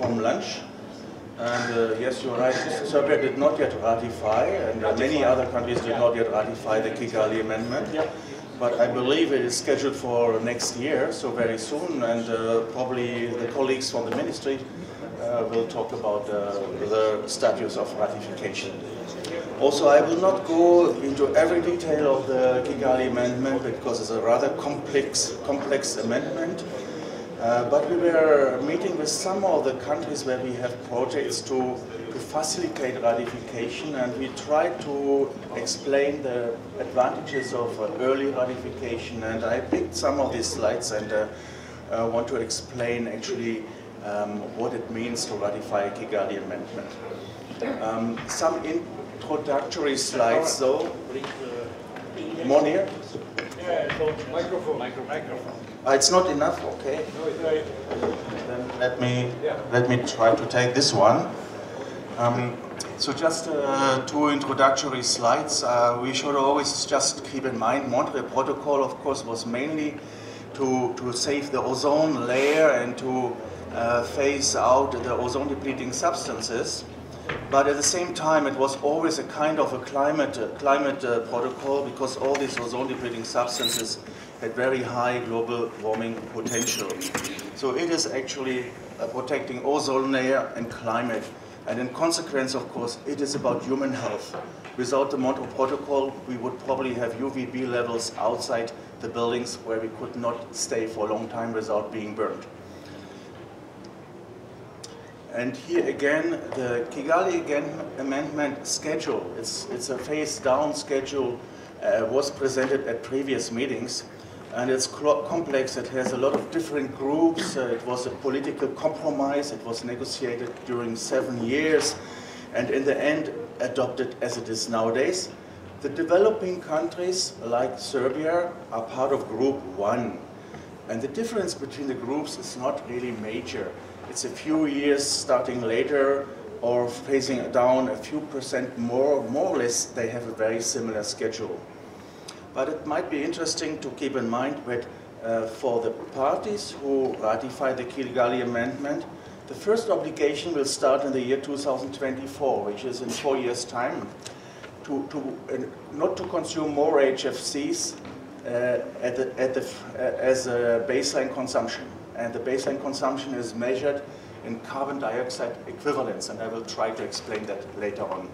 from lunch. And yes, you're right, Serbia did not yet ratify, and many other countries did not yet ratify the Kigali Amendment. But I believe it is scheduled for next year, so very soon, and probably the colleagues from the ministry will talk about the status of ratification. Also, I will not go into every detail of the Kigali Amendment because it's a rather complex amendment. But we were meeting with some of the countries where we have projects to facilitate ratification, and we tried to explain the advantages of early ratification. And I picked some of these slides and want to explain actually what it means to ratify a Kigali Amendment. Some introductory slides though. More near? Microphone. It's not enough, okay. Then let me try to take this one. So just two introductory slides. We should always just keep in mind Montreal Protocol, of course, was mainly to save the ozone layer and to phase out the ozone depleting substances. But at the same time, it was always a kind of a climate protocol, because all these ozone depleting substances had very high global warming potential. So it is actually protecting ozone layer and climate. And in consequence, of course, it is about human health. Without the Montreal Protocol, we would probably have UVB levels outside the buildings where we could not stay for a long time without being burned. And here again, the Kigali Amendment schedule, it's a phase-down schedule, was presented at previous meetings, and it's complex. It has a lot of different groups. It was a political compromise. It was negotiated during 7 years, and in the end, adopted as it is nowadays. The developing countries, like Serbia, are part of Group 1, and the difference between the groups is not really major. It's a few years starting later or phasing down a few percent more or less. They have a very similar schedule. But it might be interesting to keep in mind that for the parties who ratify the Kigali Amendment, the first obligation will start in the year 2024, which is in 4 years' time, not to consume more HFCs as a baseline consumption. And the baseline consumption is measured in carbon dioxide equivalents, and I will try to explain that later on.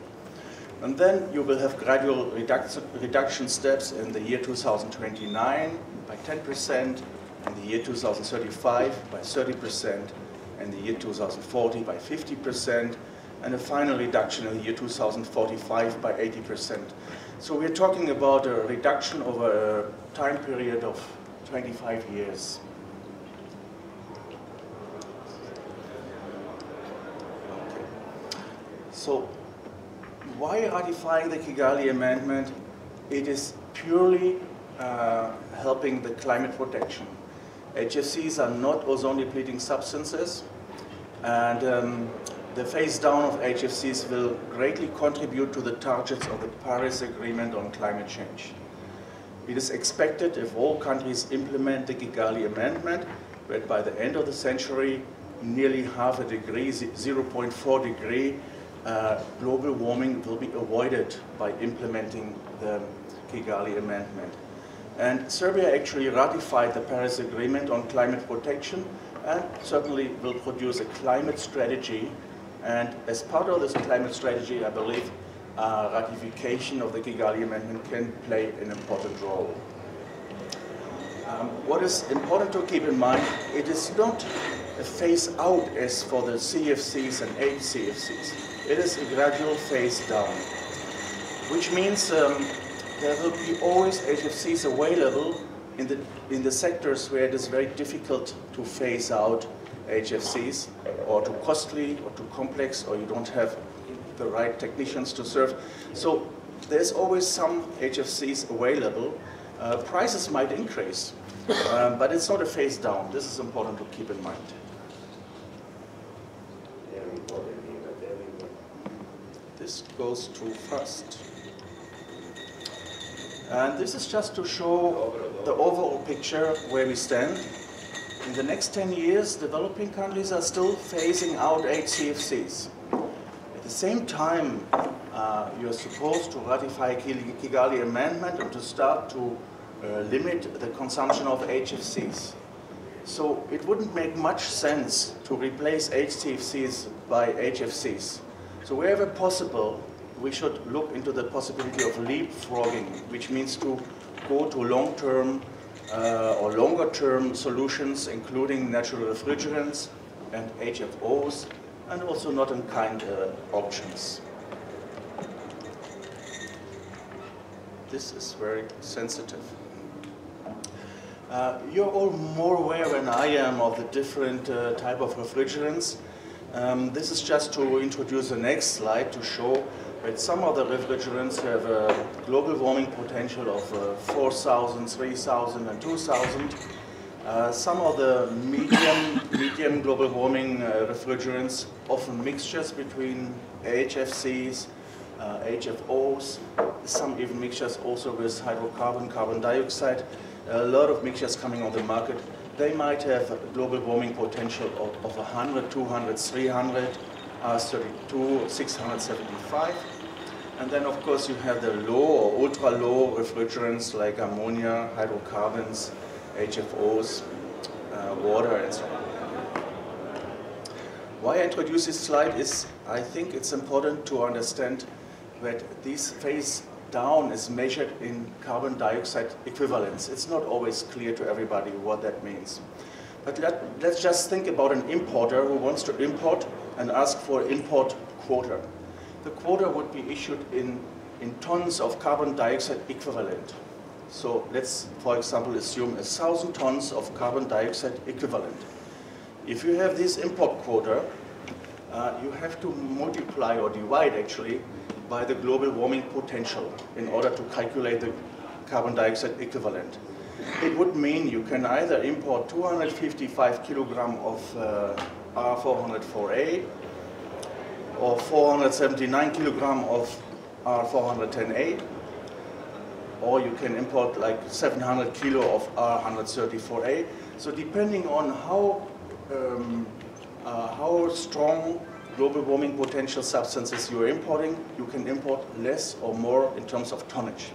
And then you will have gradual reduction steps in the year 2029 by 10%, in the year 2035 by 30%, in the year 2040 by 50%, and a final reduction in the year 2045 by 80%. So we're talking about a reduction over a time period of 25 years. So, why ratifying the Kigali Amendment? It is purely helping the climate protection. HFCs are not ozone-depleting substances, and the phase down of HFCs will greatly contribute to the targets of the Paris Agreement on climate change. It is expected, if all countries implement the Kigali Amendment, that by the end of the century, nearly half a degree, 0.4 degree, global warming will be avoided by implementing the Kigali Amendment. And Serbia actually ratified the Paris Agreement on climate protection and certainly will produce a climate strategy. And as part of this climate strategy, I believe ratification of the Kigali Amendment can play an important role. What is important to keep in mind, it is not a phase out as for the CFCs and HCFCs. It is a gradual phase down, which means there will be always HFCs available in the sectors where it is very difficult to phase out HFCs, or too costly, or too complex, or you don't have the right technicians to serve. So there's always some HFCs available. Prices might increase, but it's not a phase down. This is important to keep in mind. This goes too fast. And this is just to show the overall picture where we stand. In the next 10 years, developing countries are still phasing out HCFCs. At the same time, you're supposed to ratify Kigali Amendment and to start to limit the consumption of HFCs. So it wouldn't make much sense to replace HCFCs by HFCs. So wherever possible, we should look into the possibility of leapfrogging, which means to go to long-term or longer-term solutions, including natural refrigerants and HFOs, and also not-in-kind options. This is very sensitive. You're all more aware than I am of the different type of refrigerants. This is just to introduce the next slide to show that some of the refrigerants have a global warming potential of 4,000, 3,000 and 2,000. Some of the medium global warming refrigerants, often mixtures between HFCs, HFOs, some even mixtures also with hydrocarbon, carbon dioxide. A lot of mixtures coming on the market. They might have a global warming potential of 100, 200, 300, R32, 675. And then, of course, you have the low or ultra-low refrigerants like ammonia, hydrocarbons, HFOs, water, and so on. Why I introduce this slide is I think it's important to understand that this phase down is measured in carbon dioxide equivalence. It's not always clear to everybody what that means. But let's just think about an importer who wants to import and ask for import quota. The quota would be issued in tons of carbon dioxide equivalent. So let's, for example, assume 1,000 tons of carbon dioxide equivalent. If you have this import quota, you have to multiply or divide actually by the global warming potential in order to calculate the carbon dioxide equivalent. It would mean you can either import 255 kilogram of R404A or 479 kilogram of R410A, or you can import like 700 kilo of R134A. So depending on how strong global warming potential substances you are importing, you can import less or more in terms of tonnage.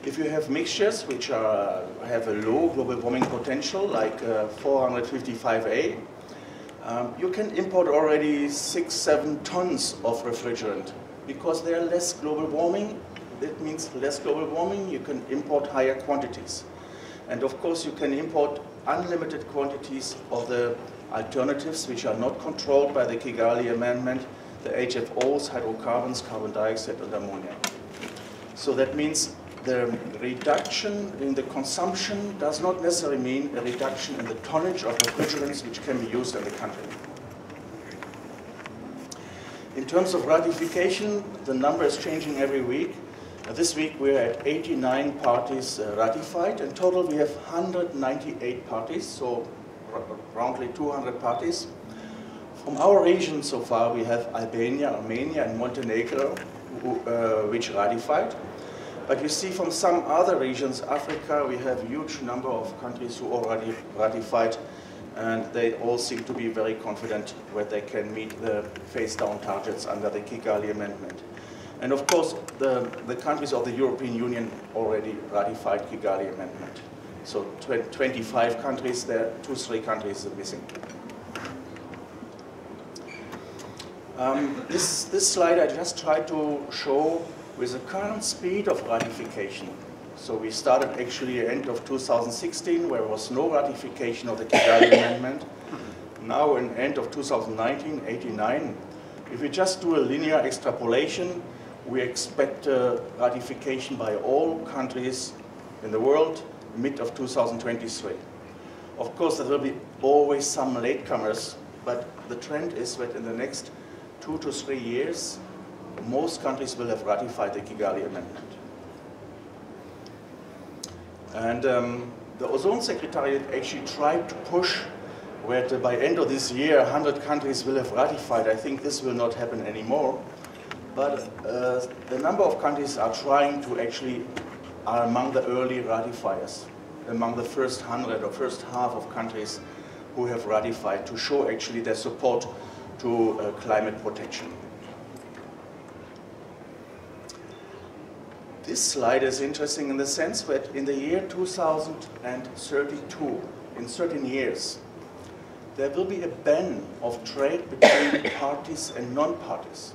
If you have mixtures which have a low global warming potential, like 455A, you can import already 6-7 tons of refrigerant. Because they are less global warming, it means less global warming, you can import higher quantities. And of course you can import unlimited quantities of the alternatives which are not controlled by the Kigali Amendment, the HFOs, hydrocarbons, carbon dioxide and ammonia. So that means the reduction in the consumption does not necessarily mean a reduction in the tonnage of refrigerants which can be used in the country. In terms of ratification, the number is changing every week. This week we're at 89 parties ratified. In total we have 198 parties, so roundly 200 parties. From our region so far we have Albania, Armenia and Montenegro which ratified. But you see from some other regions, Africa, we have a huge number of countries who already ratified, and they all seem to be very confident that they can meet the phase-down targets under the Kigali Amendment. And of course, the countries of the European Union already ratified Kigali Amendment. So 25 countries, there are 2-3 countries are missing. This slide I just tried to show with the current speed of ratification. So we started actually at the end of 2016 where there was no ratification of the Kigali Amendment. Now in the end of 2019, 89. If we just do a linear extrapolation, we expect ratification by all countries in the world mid of 2023. Of course there will be always some latecomers, but the trend is that in the next 2 to 3 years most countries will have ratified the Kigali Amendment. And the Ozone Secretariat actually tried to push that by end of this year 100 countries will have ratified. I think this will not happen anymore. But the number of countries are trying to actually are among the early ratifiers, among the first 100 or first half of countries who have ratified to show actually their support to climate protection. This slide is interesting in the sense that in the year 2032, in 13 years, there will be a ban of trade between parties and non-parties.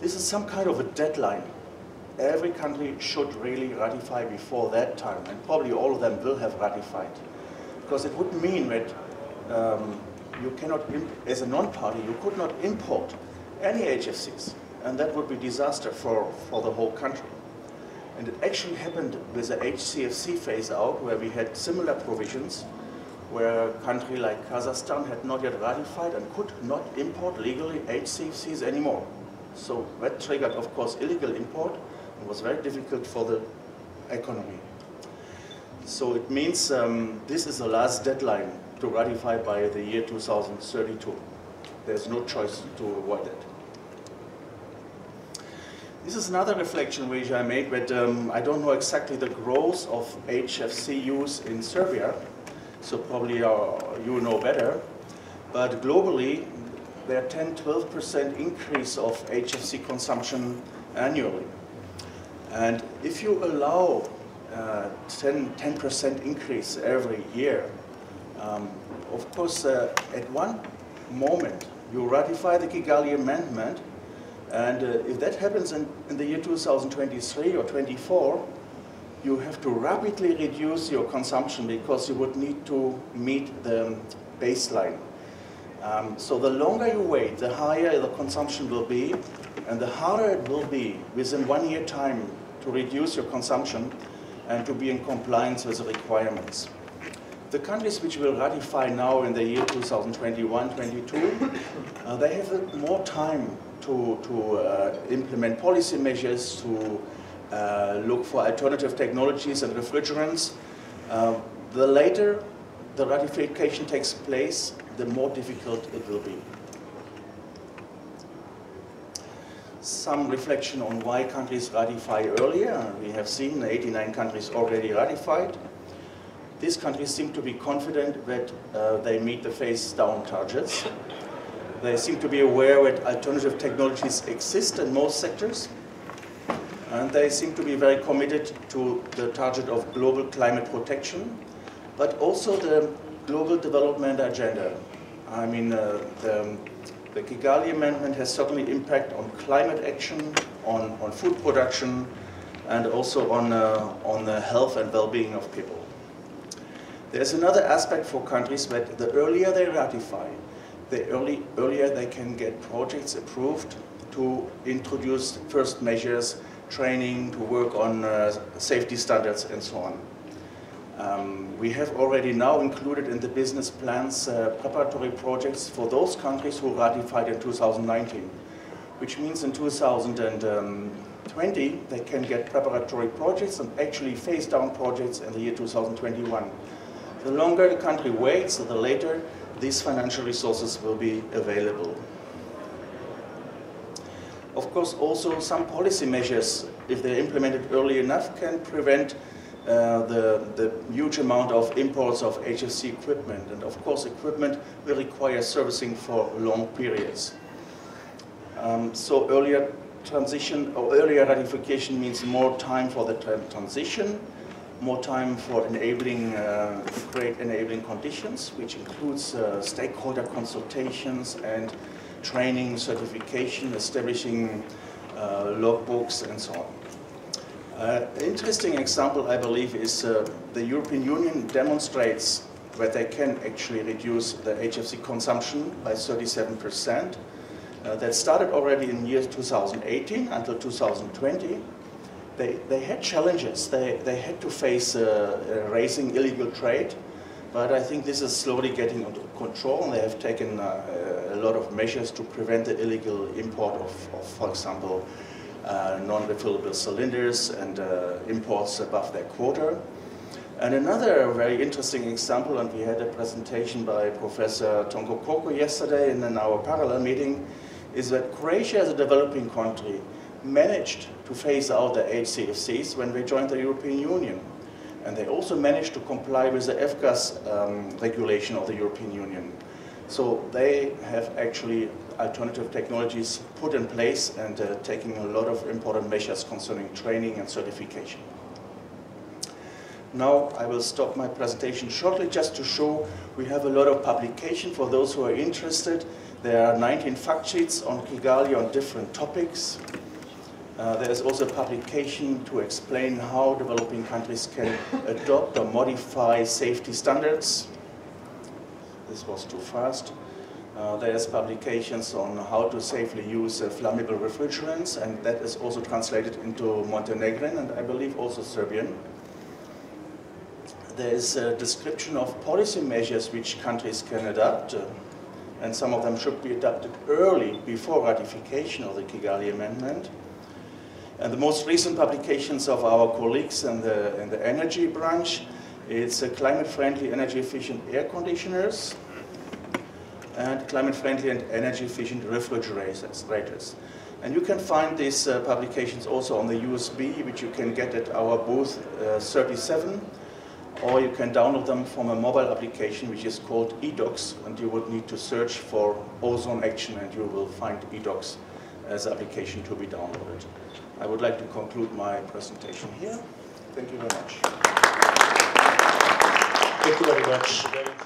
This is some kind of a deadline. Every country should really ratify before that time, and probably all of them will have ratified. Because it would mean that you cannot, as a non-party, you could not import any HFCs, and that would be disaster for the whole country. And it actually happened with the HCFC phase-out, where we had similar provisions, where a country like Kazakhstan had not yet ratified and could not import legally HCFCs anymore. So that triggered, of course, illegal import and was very difficult for the economy. So it means this is the last deadline to ratify by the year 2032. There's no choice to avoid it. This is another reflection which I made, but I don't know exactly the growth of HFC use in Serbia, so probably you know better. But globally, there are 10–12% increase of HFC consumption annually. And if you allow 10% increase every year, of course, at one moment, you ratify the Kigali Amendment, and if that happens in the year 2023 or 24, you have to rapidly reduce your consumption because you would need to meet the baseline. So the longer you wait, the higher the consumption will be, and the harder it will be within 1 year time to reduce your consumption and to be in compliance with the requirements. The countries which will ratify now in the year 2021-22, they have more time to implement policy measures, to look for alternative technologies and refrigerants. The later the ratification takes place, the more difficult it will be. Some reflection on why countries ratify earlier. We have seen 89 countries already ratified. These countries seem to be confident that they meet the phase-down targets. They seem to be aware that alternative technologies exist in most sectors. And they seem to be very committed to the target of global climate protection, but also the global development agenda. I mean, the Kigali Amendment has certainly impact on climate action, on food production, and also on the health and well-being of people. There's another aspect for countries that the earlier they ratify, the earlier they can get projects approved to introduce first measures, training, to work on safety standards and so on. We have already now included in the business plans preparatory projects for those countries who ratified in 2019, which means in 2020 they can get preparatory projects and actually phase down projects in the year 2021. The longer the country waits, the later these financial resources will be available. Of course, also some policy measures, if they're implemented early enough, can prevent the huge amount of imports of HFC equipment. And of course, equipment will require servicing for long periods. So earlier transition or earlier ratification means more time for the transition, more time for enabling, create enabling conditions, which includes stakeholder consultations and training, certification, establishing logbooks, and so on. An interesting example, I believe, is the European Union demonstrates that they can actually reduce the HFC consumption by 37%. That started already in year 2018 until 2020. They had challenges. They had to face raising illegal trade, but I think this is slowly getting under control, and they have taken a lot of measures to prevent the illegal import of for example, non-refillable cylinders and imports above their quota. And another very interesting example, and we had a presentation by Professor Tonko Koko yesterday in our parallel meeting, is that Croatia, as a developing country, managed to phase out the HCFCs when they joined the European Union. And they also managed to comply with the F-gas regulation of the European Union. So they have actually alternative technologies put in place and taking a lot of important measures concerning training and certification. Now I will stop my presentation shortly just to show we have a lot of publication for those who are interested. There are 19 fact sheets on Kigali on different topics. There is also a publication to explain how developing countries can adopt or modify safety standards. This was too fast. There's publications on how to safely use flammable refrigerants, and that is also translated into Montenegrin and I believe also Serbian. There is a description of policy measures which countries can adopt, and some of them should be adopted early before ratification of the Kigali Amendment. And the most recent publications of our colleagues in the energy branch, it's climate-friendly, energy-efficient air conditioners and climate-friendly and energy-efficient refrigerators. And you can find these publications also on the USB, which you can get at our booth 37, or you can download them from a mobile application which is called eDocs, and you would need to search for OzonAction and you will find eDocs as an application to be downloaded. I would like to conclude my presentation here. Thank you very much. Thank you very much.